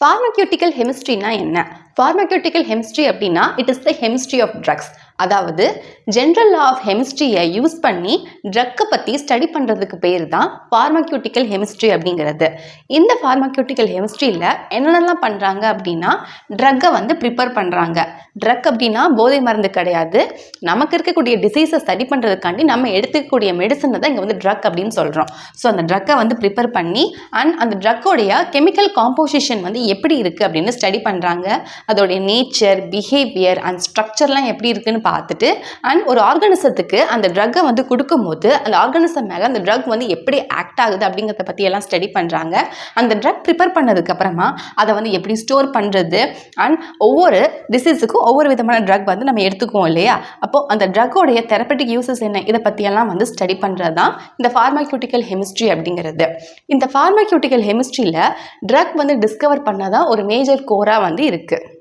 Pharmaceutical கெமிஸ்ட்ரினா என்ன? Pharmaceutical chemistry அப்படின்னா it is the chemistry of drugs. அதாவது ஜென்ரல் லா ஆஃப் கெமிஸ்ட்ரியை யூஸ் பண்ணி ட்ரக்கை பற்றி ஸ்டடி பண்ணுறதுக்கு பேர் தான் ஃபார்மக்யூட்டிக்கல் கெமிஸ்ட்ரி அப்படிங்கிறது. இந்த ஃபார்மக்யூட்டிக்கல் கெமிஸ்ட்ரியில் என்னென்னலாம் பண்ணுறாங்க அப்படின்னா ட்ரக்கை ப்ரிப்பேர் பண்ணுறாங்க. ட்ரக் அப்படின்னா போதை மருந்து கிடையாது. நமக்கு இருக்கக்கூடிய டிசீஸை ஸ்டடி பண்ணுறதுக்காண்டி நம்ம எடுத்துக்கக்கூடிய மெடிசனை தான் இங்கே ட்ரக் அப்படின்னு சொல்கிறோம். ஸோ அந்த ட்ரக்கை ப்ரிப்பேர் பண்ணி அண்ட் அந்த ட்ரக்கோடைய கெமிக்கல் காம்போசிஷன் எப்படி இருக்குது அப்படின்னு ஸ்டடி பண்ணுறாங்க. அதோடைய நேச்சர், பிஹேவியர் அண்ட் ஸ்ட்ரக்சர்லாம் எப்படி இருக்குன்னு பார்த்துட்டு அண்ட் ஒரு ஆர்கானிசத்துக்கு அந்த ட்ரக்கை கொடுக்கும்போது அந்த ஆர்கானிசம் மேலே அந்த ட்ரக் எப்படி ஆக்ட் ஆகுது அப்படிங்கிறத பற்றி எல்லாம் ஸ்டடி பண்ணுறாங்க. அந்த ட்ரக் ப்ரிப்பேர் பண்ணதுக்கப்புறமா அதை எப்படி ஸ்டோர் பண்ணுறது அண்ட் ஒவ்வொரு டிசீஸுக்கும் ஒவ்வொரு விதமான ட்ரக் நம்ம எடுத்துக்குவோம் இல்லையா? அப்போது அந்த ட்ரக்கோடைய தெரப்பட்டிக் யூசஸ் என்ன, இதை பற்றியெல்லாம் ஸ்டடி பண்ணுறது தான் இந்த ஃபார்மக்யூட்டிக்கல் கெமிஸ்ட்ரி அப்படிங்கிறது. இந்த ஃபார்மக்யூட்டிக்கல் கெமிஸ்ட்ரியில் ட்ரக் டிஸ்கவர் பண்ணதான் ஒரு மேஜர் கோராக இருக்குது.